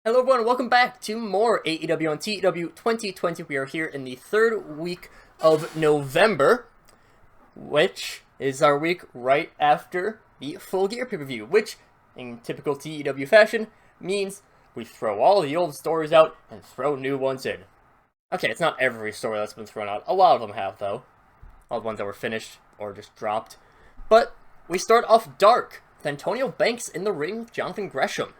Hello everyone, welcome back to more AEW on TEW 2020. We are here in the third week of November, which is our week right after the Full Gear pay-per-view, which, in typical TEW fashion, means we throw all the old stories out and throw new ones in. Okay, it's not every story that's been thrown out. A lot of them have, though. All the ones that were finished or just dropped. But we start off dark with Antonio Banks in the ring with Jonathan Gresham.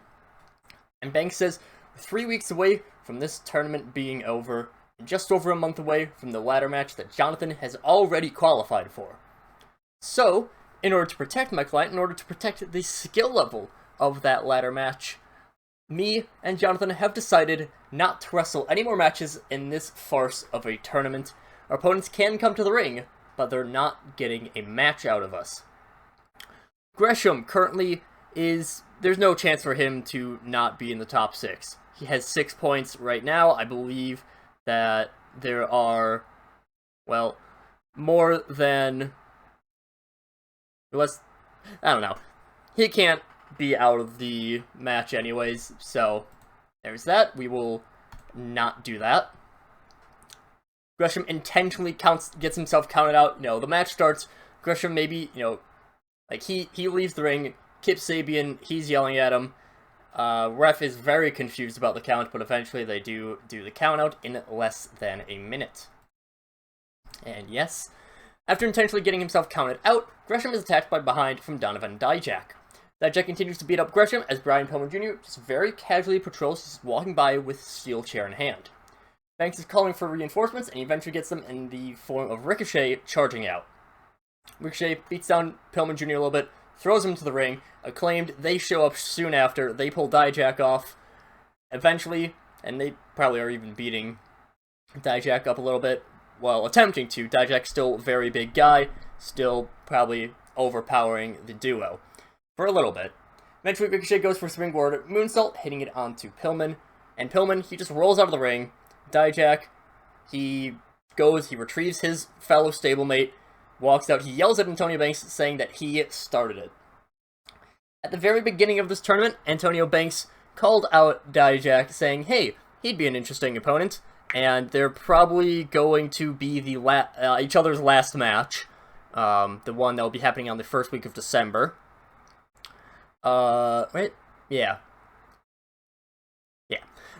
And Banks says, we're 3 weeks away from this tournament being over, and just over a month away from the ladder match that Jonathan has already qualified for. So, in order to protect my client, in order to protect the skill level of that ladder match, me and Jonathan have decided not to wrestle any more matches in this farce of a tournament. Our opponents can come to the ring, but they're not getting a match out of us. Gresham currently there's no chance for him to not be in the top 6. He has 6 points right now. I believe that there are, well, more than, I don't know. He can't be out of the match anyways, so there's that. We will not do that. Gresham intentionally gets himself counted out. The match starts. Gresham maybe, like he leaves the ring. Kip Sabian, he's yelling at him. Ref is very confused about the count, but eventually they do the count out in less than a minute. And yes, after intentionally getting himself counted out, Gresham is attacked by behind from Donovan Dijak. Dijak continues to beat up Gresham as Brian Pillman Jr. just very casually patrols, just walking by with steel chair in hand. Banks is calling for reinforcements, and he eventually gets them in the form of Ricochet charging out. Ricochet beats down Pillman Jr. a little bit, throws him to the ring. Acclaimed, they show up soon after. They pull Dijak off. Eventually, and they probably are even beating Dijak up a little bit. Well, attempting to. Dijak's still a very big guy. Still probably overpowering the duo. For a little bit. Eventually, Ricochet goes for a springboard moonsault, hitting it onto Pillman. And Pillman, he just rolls out of the ring. Dijak, he retrieves his fellow stablemate, walks out, he yells at Antonio Banks, saying that he started it. At the very beginning of this tournament, Antonio Banks called out Dijak, saying, hey, he'd be an interesting opponent, and they're probably going to be each other's last match, the one that will be happening on the first week of December. Right? Yeah.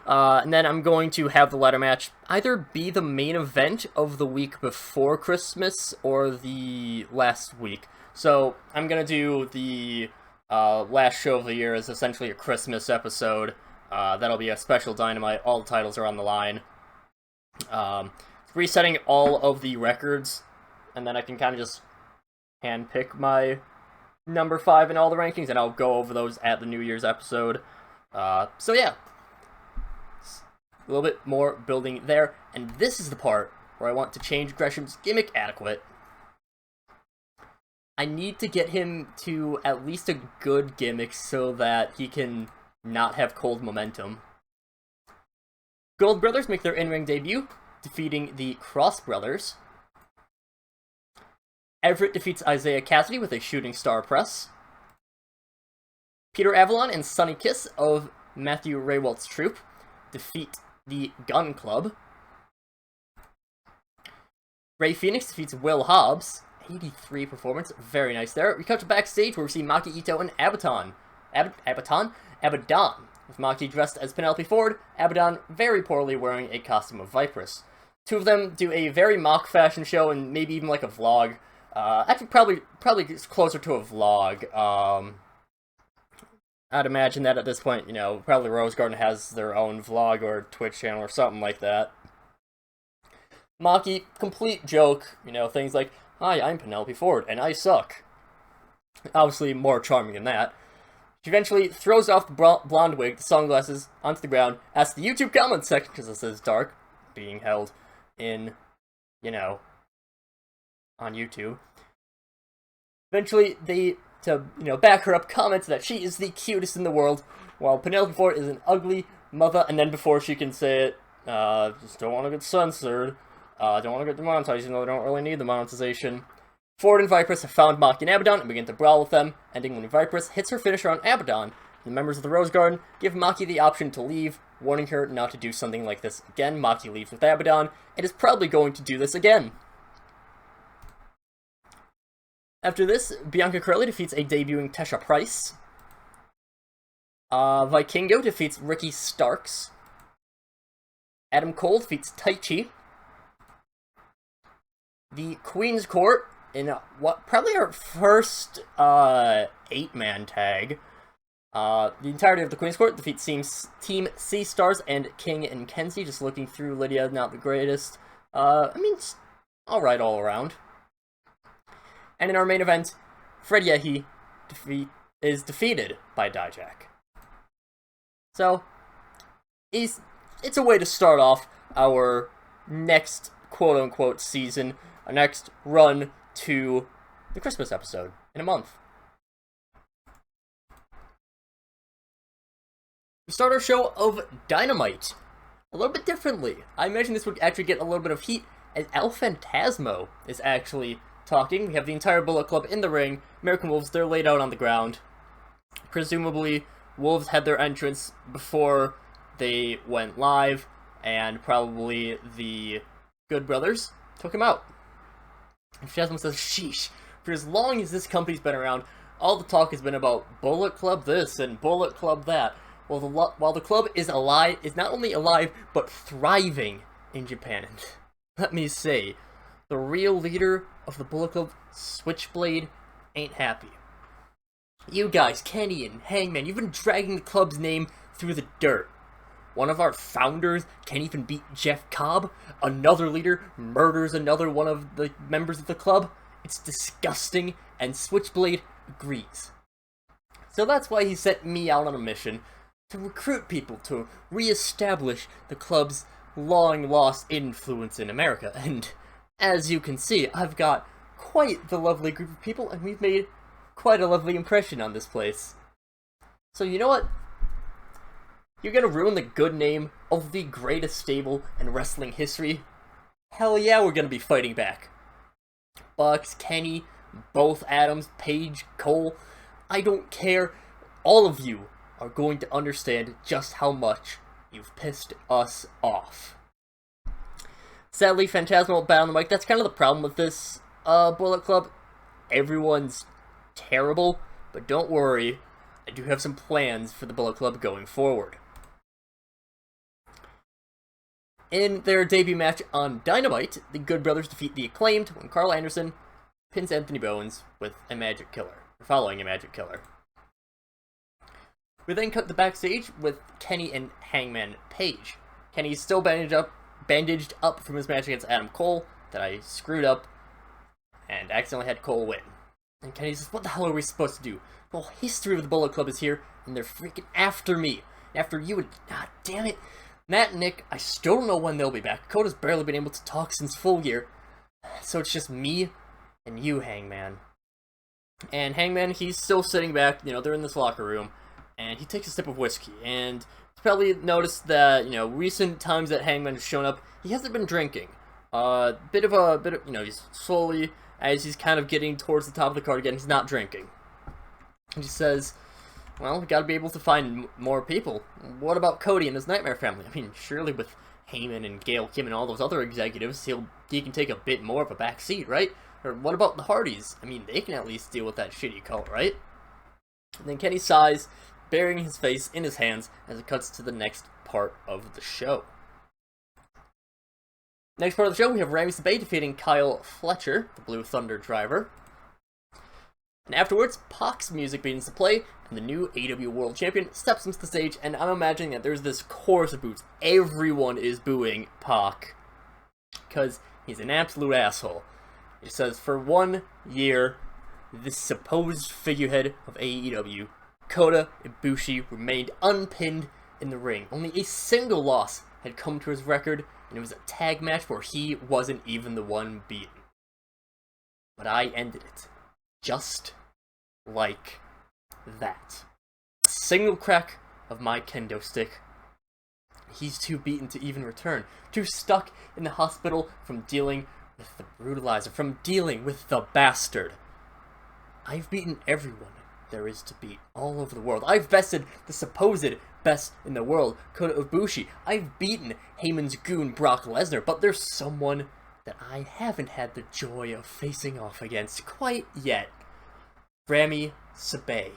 And then I'm going to have the ladder match either be the main event of the week before Christmas or the last week. So I'm going to do the last show of the year as essentially a Christmas episode. That'll be a special Dynamite. All the titles are on the line. Resetting all of the records, and then I can kind of just handpick my number 5 in all the rankings, and I'll go over those at the New Year's episode. So yeah. A little bit more building there, and this is the part where I want to change Gresham's gimmick adequate. I need to get him to at least a good gimmick so that he can not have cold momentum. Gold Brothers make their in-ring debut, defeating the Cross Brothers. Everett defeats Isaiah Cassidy with a shooting star press. Peter Avalon and Sonny Kiss of Matthew Raywalt's troupe defeat the Gun Club. Ray Phoenix defeats Will Hobbs. 83 performance. Very nice there. We cut to backstage where we see Maki Ito and Abaddon. Abaddon. With Maki dressed as Penelope Ford, Abaddon very poorly wearing a costume of Viperous. Two of them do a very mock fashion show and maybe even like a vlog. Actually, probably closer to a vlog. I'd imagine that at this point, probably Rose Garden has their own vlog or Twitch channel or something like that. Maki, complete joke, things like, hi, I'm Penelope Ford, and I suck. Obviously more charming than that. She eventually throws off the blonde wig, the sunglasses, onto the ground, asks the YouTube comment section, because this is dark, being held in, on YouTube. Eventually, to back her up, comments that she is the cutest in the world, while Penelope Ford is an ugly mother, and then before she can say it, just don't want to get censored, don't want to get demonetized, they don't really need the monetization. Ford and Viperous have found Maki and Abaddon and begin to brawl with them, ending when Viperous hits her finisher on Abaddon, The members of the Rose Garden give Maki the option to leave, warning her not to do something like this again. Maki leaves with Abaddon, and is probably going to do this again. After this, Bianca Curley defeats a debuting Tesha Price. Vikingo defeats Ricky Starks. Adam Cole defeats Taichi. The Queen's Court, in what probably our first 8-man tag. The entirety of the Queen's Court defeats Team C-Stars and King and Kenzie. Just looking through, Lydia, not the greatest. I mean, alright all around. And in our main event, Fred Yehi is defeated by Dijak. So, it's a way to start off our next quote-unquote season, our next run to the Christmas episode in a month. We start our show of Dynamite a little bit differently. I imagine this would actually get a little bit of heat, as El Phantasmo is actually talking. We have the entire Bullet Club in the ring. American Wolves, they're laid out on the ground. Presumably, Wolves had their entrance before they went live, and probably the Good Brothers took him out. And Phantasmo says, sheesh, for as long as this company's been around, all the talk has been about Bullet Club this and Bullet Club that. Well, while the club is not only alive, but thriving in Japan. And let me say, the real leader of the Bullet Club, Switchblade, ain't happy. You guys, Kenny and Hangman, you've been dragging the club's name through the dirt. One of our founders can't even beat Jeff Cobb. Another leader murders another one of the members of the club. It's disgusting, and Switchblade agrees. So that's why he sent me out on a mission to recruit people to re-establish the club's long-lost influence in America. And as you can see, I've got quite the lovely group of people, and we've made quite a lovely impression on this place. So you know what? You're gonna ruin the good name of the greatest stable in wrestling history? Hell yeah, we're gonna be fighting back. Bucks, Kenny, both Adams, Paige, Cole, I don't care. All of you are going to understand just how much you've pissed us off. Sadly, Phantasmo bad on the mic. That's kind of the problem with this Bullet Club. Everyone's terrible, but don't worry, I do have some plans for the Bullet Club going forward. In their debut match on Dynamite, the Good Brothers defeat the Acclaimed when Carl Anderson pins Anthony Bowens with a Magic Killer, following a Magic Killer. We then cut the backstage with Kenny and Hangman Page. Kenny's still bandaged up from his match against Adam Cole that I screwed up and accidentally had Cole win. And Kenny says, what the hell are we supposed to do? Well, history of the Bullet Club is here, and they're freaking after me. After you and... God damn it. Matt and Nick, I still don't know when they'll be back. Coda's barely been able to talk since Full Gear. So it's just me and you, Hangman. And Hangman, he's still sitting back, they're in this locker room, and he takes a sip of whiskey. And he's probably noticed that, recent times that Hangman has shown up, he hasn't been drinking. He's slowly, as he's kind of getting towards the top of the card again, he's not drinking. And he says, well, we gotta be able to find more people. What about Cody and his Nightmare family? I mean, surely with Heyman and Gail Kim and all those other executives, he can take a bit more of a back seat, right? Or what about the Hardys? I mean, they can at least deal with that shitty cult, right? And then Kenny sighs, burying his face in his hands as it cuts to the next part of the show. Next part of the show, we have Rami Sabay defeating Kyle Fletcher, the Blue Thunder driver. And afterwards, Pac's music begins to play, and the new AEW World Champion steps onto the stage, and I'm imagining that there's this chorus of boos. Everyone is booing Pac, because he's an absolute asshole. It says, for 1 year, this supposed figurehead of AEW, Kota Ibushi, remained unpinned in the ring. Only a single loss had come to his record, and it was a tag match where he wasn't even the one beaten. But I ended it. Just like that. A single crack of my kendo stick. He's too beaten to even return. Too stuck in the hospital from dealing with the brutalizer. From dealing with the bastard. I've beaten everyone there is to beat all over the world. I've bested the supposed best in the world, Kota Ibushi. I've beaten Heyman's goon Brock Lesnar, but there's someone that I haven't had the joy of facing off against quite yet. Rami Sabay.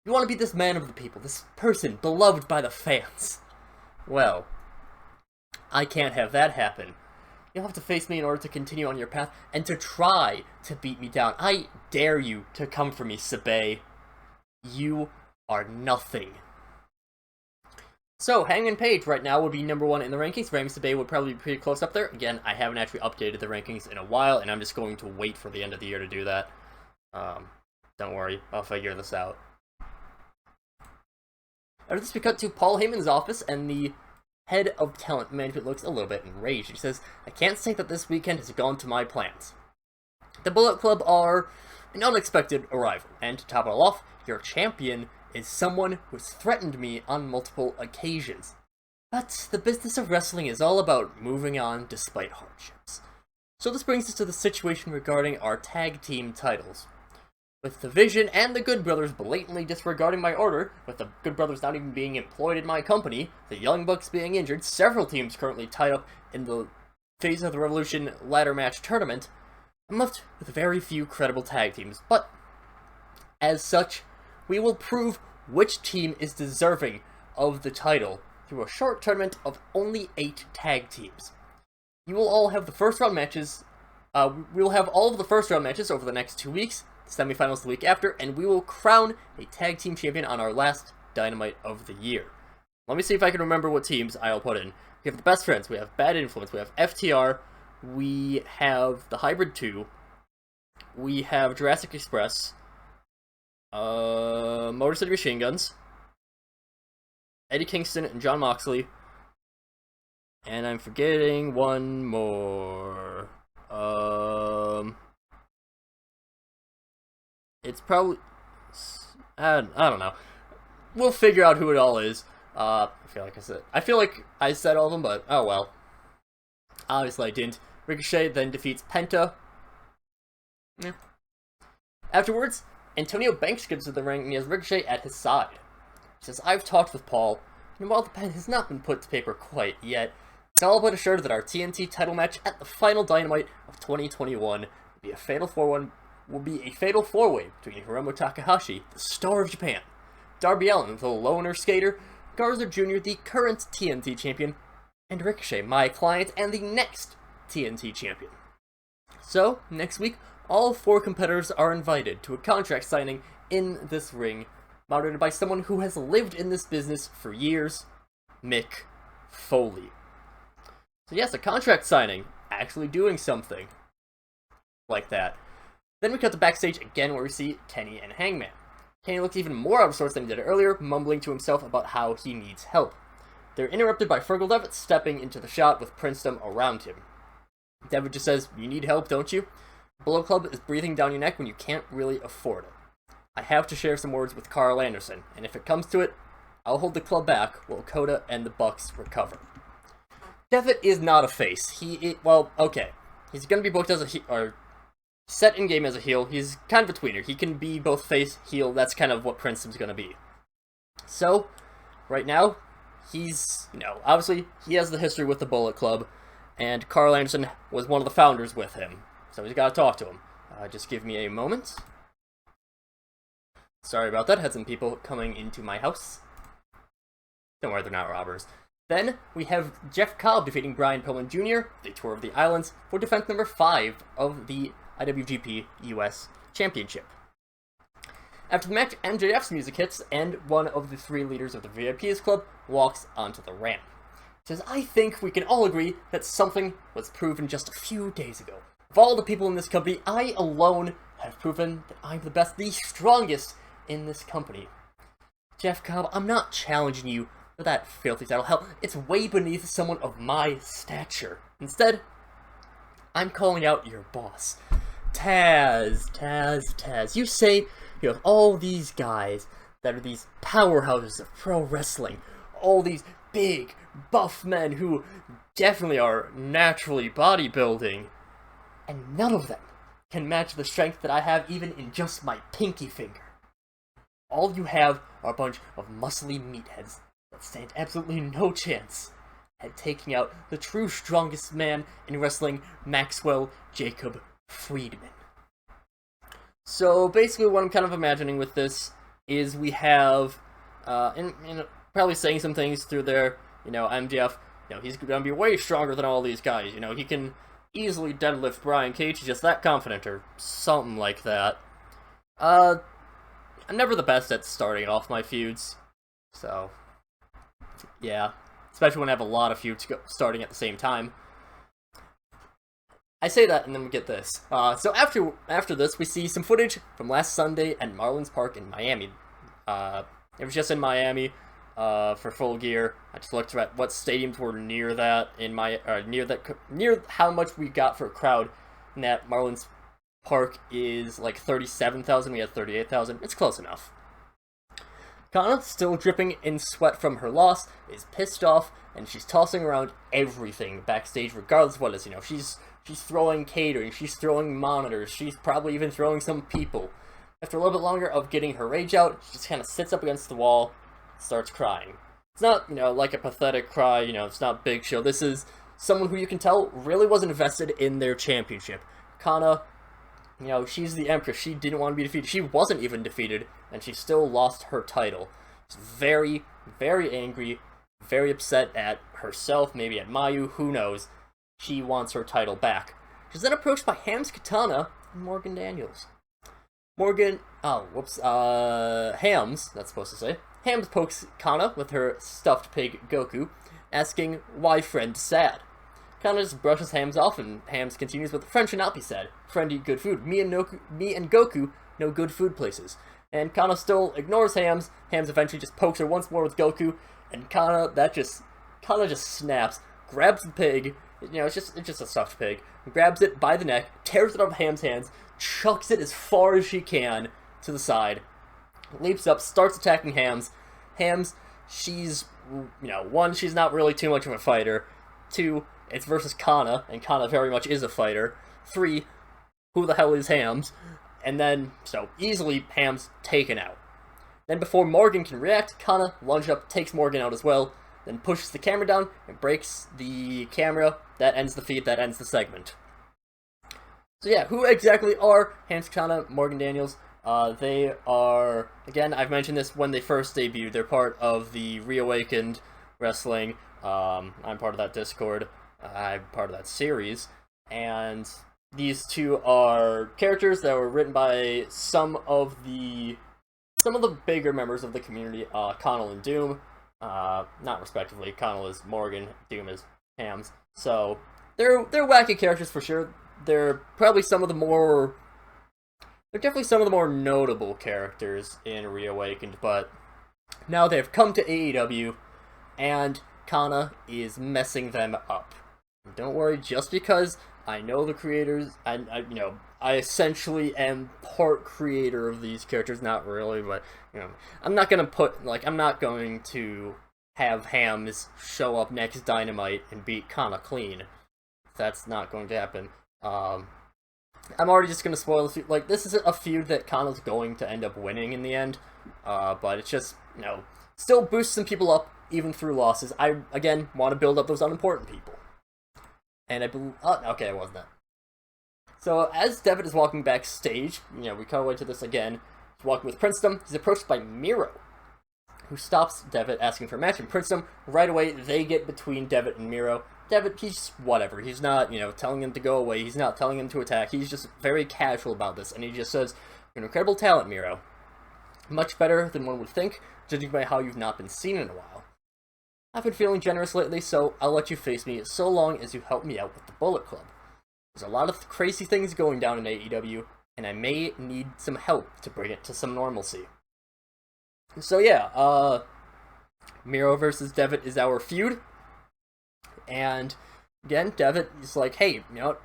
You want to be this man of the people, this person beloved by the fans. Well, I can't have that happen. You'll have to face me in order to continue on your path and to try to beat me down. I dare you to come for me, Sabay. You are nothing. So, Hangman Page right now would be number 1 in the rankings. Rami Sabay would probably be pretty close up there. Again, I haven't actually updated the rankings in a while, and I'm just going to wait for the end of the year to do that. Don't worry, I'll figure this out. After this, we cut to Paul Heyman's office, and the head of talent management looks a little bit enraged. He says, I can't say that this weekend has gone to my plans. The Bullet Club are an unexpected arrival, and to top it all off, your champion is someone who has threatened me on multiple occasions. But the business of wrestling is all about moving on despite hardships. So this brings us to the situation regarding our tag team titles. With the Vision and the Good Brothers blatantly disregarding my order, with the Good Brothers not even being employed in my company, the Young Bucks being injured, several teams currently tied up in the Phase of the Revolution ladder match tournament, I'm left with very few credible tag teams, but as such, we will prove which team is deserving of the title through a short tournament of only 8 tag teams. You will all have the first round matches, we'll have all of the first round matches over the next 2 weeks, semifinals the week after, and we will crown a tag team champion on our last Dynamite of the year. Let me see if I can remember what teams I'll put in. We have the Best Friends, we have Bad Influence, we have FTR, we have the Hybrid 2, we have Jurassic Express, Motor City Machine Guns, Eddie Kingston and Jon Moxley, and I'm forgetting one more. It's probably... I don't know. We'll figure out who it all is. I feel like I said all of them, but oh well. Obviously I didn't. Ricochet then defeats Penta. Yeah. Afterwards, Antonio Banks gets to the ring and he has Ricochet at his side. He says, I've talked with Paul, and while the pen has not been put to paper quite yet, it's all but assured that our TNT title match at the final Dynamite of 2021 will be a fatal 4-way between Hiromu Takahashi, the star of Japan, Darby Allin, the loner skater, Garza Jr., the current TNT champion, and Ricochet, my client, and the next TNT champion. So, next week, all 4 competitors are invited to a contract signing in this ring, moderated by someone who has lived in this business for years, Mick Foley. So yes, a contract signing, actually doing something like that. Then we cut to backstage again where we see Kenny and Hangman. Kenny looks even more out of sorts than he did earlier, mumbling to himself about how he needs help. They're interrupted by Fergal Devitt stepping into the shot with Princedom around him. Devitt just says, you need help, don't you? Bullet Club is breathing down your neck when you can't really afford it. I have to share some words with Carl Anderson, and if it comes to it, I'll hold the club back while Kota and the Bucks recover. Devitt is not a face. Well, okay. He's gonna be booked as a heel, or set in game as a heel. He's kind of a tweener. He can be both face, heel. That's kind of what Princeton's gonna be. So, right now, he's, obviously, he has the history with the Bullet Club, and Carl Anderson was one of the founders with him. So he's gotta talk to him. Just give me a moment. Sorry about that. Had some people coming into my house. Don't worry, they're not robbers. Then, we have Jeff Cobb defeating Brian Pillman Jr., the Tour of the Islands, for defense number 5 of the IWGP US Championship. After the match, MJF's music hits, and one of the 3 leaders of the VIPs Club walks onto the ramp. He says, I think we can all agree that something was proven just a few days ago. Of all the people in this company, I alone have proven that I'm the best, the strongest in this company. Jeff Cobb, I'm not challenging you for that filthy title. Hell, it's way beneath someone of my stature. Instead, I'm calling out your boss. Taz. You say you have all these guys that are these powerhouses of pro wrestling. All these big, buff men who definitely are naturally bodybuilding. And none of them can match the strength that I have even in just my pinky finger. all you have are a bunch of muscly meatheads that stand absolutely no chance at taking out the true strongest man in wrestling, Maxwell Jacob Friedman. So basically what I'm kind of imagining with this is we have, probably saying some things through there, MJF, he's going to be way stronger than all these guys, he can easily deadlift Brian Cage, he's just that confident, or something like that. I'm never the best at starting off my feuds, so, yeah. Especially when I have a lot of feuds starting at the same time. I say that, and then we get this. So after this, we see some footage from last Sunday at Marlins Park in Miami. It was just in Miami for Full Gear. I just looked at what stadiums were near that near how much we got for a crowd. And that Marlins Park is like 37,000. We had 38,000. It's close enough. Kana, still dripping in sweat from her loss, is pissed off, and she's tossing around everything backstage, regardless of what it is. She's throwing catering, she's throwing monitors, she's probably even throwing some people. After a little bit longer of getting her rage out, she just kind of sits up against the wall, starts crying. It's not, like a pathetic cry, it's not Big Show. This is someone who you can tell really wasn't invested in their championship. Kana, she's the Empress. She didn't want to be defeated. She wasn't even defeated, and she still lost her title. She's very, very angry, very upset at herself, maybe at Mayu, who knows. She wants her title back. She's then approached by Hams Katana and Morgan Daniels. Hams, that's supposed to say. Hams pokes Kana with her stuffed pig Goku, asking why friend sad. Kana just brushes Hams off, and Hams continues with, friend should not be sad. Friend eat good food. Me and Goku know good food places. And Kana still ignores Hams. Hams eventually just pokes her once more with Goku, and Kana just snaps, grabs the pig. It's just a stuffed pig. Grabs it by the neck, tears it out of Ham's hands, chucks it as far as she can to the side, leaps up, starts attacking Hams. Hams, she's, one, she's not really too much of a fighter. Two, it's versus Kana, and Kana very much is a fighter. Three, who the hell is Hams? And then, so easily, Hams taken out. Then before Morgan can react, Kana lunges up, takes Morgan out as well, then pushes the camera down and breaks the camera. That ends the feed, that ends the segment. So yeah, who exactly are Hams Kana, Morgan Daniels? They are, again, I've mentioned this when they first debuted, they're part of the Reawakened Wrestling. I'm part of that Discord. I'm part of that series. And these two are characters that were written by some of the bigger members of the community, Connell and Doom. Not respectively. Connell is Morgan, Doom is Hams. So they're wacky characters for sure. They're probably they're definitely some of the more notable characters in Reawakened, but now they've come to AEW, and Kana is messing them up. Don't worry, just because I know the creators, I essentially am part creator of these characters, not really, but, I'm not going to have Hams show up next Dynamite and beat Kana clean. That's not going to happen. I'm already just going to spoil this. This is a feud that Kana's going to end up winning in the end, but it's just, still boosts some people up, even through losses. I, again, want to build up those unimportant people. And I believe... Oh, okay, it wasn't that. So, as Devitt is walking backstage, we cut away to this again. He's walking with Princedom. He's approached by Miro, who stops Devitt asking for a match. And Princedom, right away, they get between Devitt and Miro. Devitt, he's whatever. He's not, telling him to go away. He's not telling him to attack. He's just very casual about this. And he just says, you're an incredible talent, Miro. Much better than one would think, judging by how you've not been seen in a while. I've been feeling generous lately, so I'll let you face me so long as you help me out with the Bullet Club. There's a lot of crazy things going down in AEW, and I may need some help to bring it to some normalcy. So yeah, Miro versus Devitt is our feud. And again, Devitt is like, hey,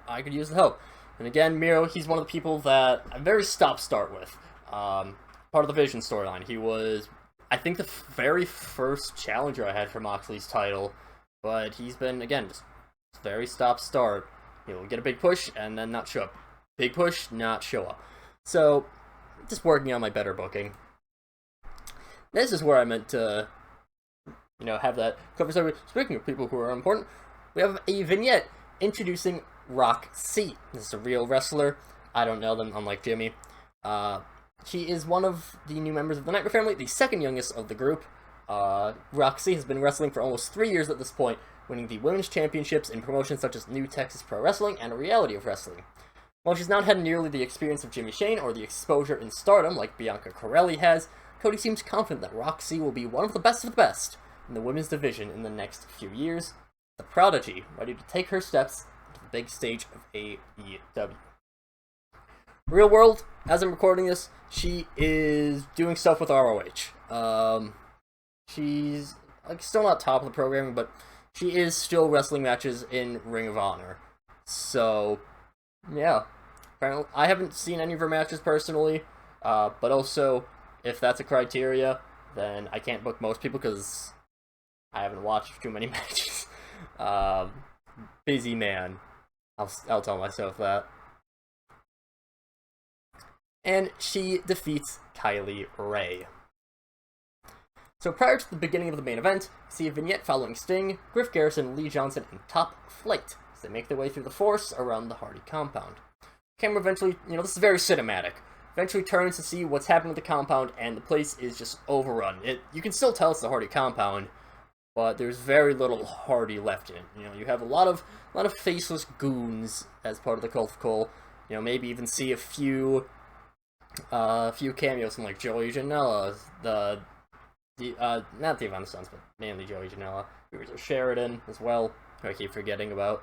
I could use the help. And again, Miro, he's one of the people that I'm very stop-start with. Part of the Vision storyline. He was, I think, the very first challenger I had for Moxley's title. But he's been, again, just very stop-start. He'll get a big push and then not show up. Big push, not show up. So, just working on my better booking. this is where I meant to, have that cover. So speaking of people who are important, we have a vignette introducing Roxy. This is a real wrestler. I don't know them, unlike Jimmy. She is one of the new members of the Nightmare family, the second youngest of the group. Roxy has been wrestling for almost 3 years at this point, winning the women's championships in promotions such as New Texas Pro Wrestling and Reality of Wrestling. While she's not had nearly the experience of Jimmy Shane or the exposure in stardom like Bianca Corelli has, Cody seems confident that Roxy will be one of the best in the women's division in the next few years. The prodigy, ready to take her steps to the big stage of AEW. Real world, as I'm recording this, she is doing stuff with ROH. She's still not top of the programming, but she is still wrestling matches in Ring of Honor. So, yeah. Apparently, I haven't seen any of her matches personally, but also, if that's a criteria, then I can't book most people because I haven't watched too many matches. Busy man. I'll tell myself that. And she defeats Kylie Ray. So prior to the beginning of the main event, we see a vignette following Sting, Griff Garrison, and Lee Johnson in Top Flight as they make their way through the forest around the Hardy compound. The camera eventually, this is very cinematic, eventually turns to see what's happening with the compound, and the place is just overrun. You can still tell it's the Hardy compound, but there's very little Hardy left in it. You have a lot of faceless goons as part of the Cult of Cole. Maybe even see a few cameos from like Joey Janela, not the Avon Sons, but mainly Joey Janela. There's Sheridan as well, who I keep forgetting about,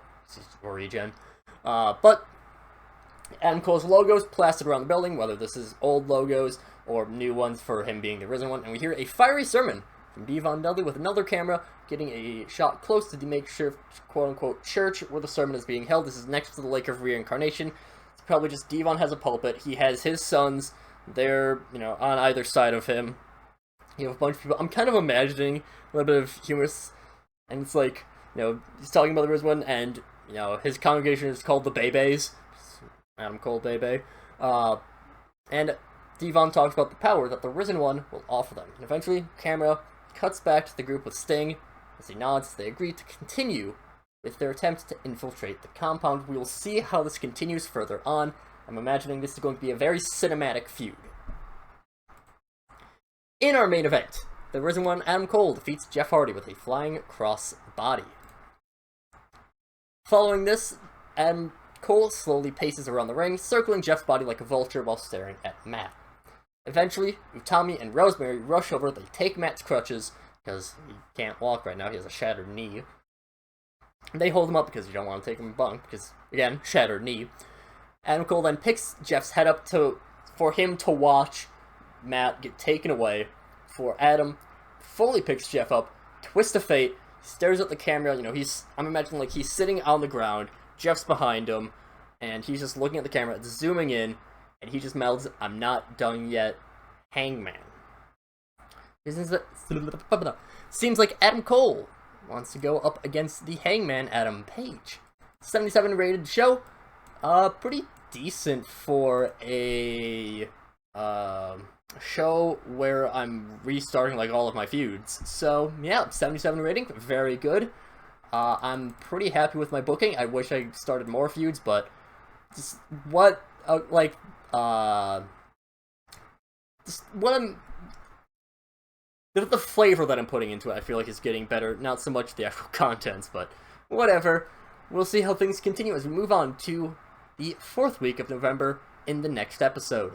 or Regen. But Adam Cole's logos plastered around the building, whether this is old logos or new ones for him being the Risen One, and we hear a fiery sermon from Devon Dudley with another camera getting a shot close to the makeshift quote-unquote church where the sermon is being held. This is next to the Lake of Reincarnation. It's probably just Devon has a pulpit. He has his sons. They're, on either side of him. You have a bunch of people. I'm kind of imagining a little bit of humorous, and it's like, he's talking about the Risen One, and, his congregation is called the Beybes. Adam Cole Bebe. And Devon talks about the power that the Risen One will offer them. And eventually, camera cuts back to the group with Sting. As he nods, they agree to continue with their attempt to infiltrate the compound. We will see how this continues further on. I'm imagining this is going to be a very cinematic feud. In our main event, the Risen One, Adam Cole, defeats Jeff Hardy with a flying cross body. Following this, Adam Cole slowly paces around the ring, circling Jeff's body like a vulture while staring at Matt. Eventually, Utami and Rosemary rush over. They take Matt's crutches, because he can't walk right now, he has a shattered knee. They hold him up because you don't want to take him bunk, because, again, shattered knee. Adam Cole then picks Jeff's head up for him to watch Matt get taken away, before Adam fully picks Jeff up, twist of fate, stares at the camera. I'm imagining like he's sitting on the ground, Jeff's behind him, and he's just looking at the camera, zooming in, and he just mouths, "I'm not done yet, Hangman." Seems like Adam Cole wants to go up against the Hangman, Adam Page. 77 rated show, pretty decent for a show where I'm restarting like all of my feuds. So yeah, 77 rating, very good. I'm pretty happy with my booking. I wish I started more feuds, but just what the flavor that I'm putting into it, I feel like is getting better. Not so much the actual contents, but whatever. We'll see how things continue as we move on to the 4th week of November in the next episode.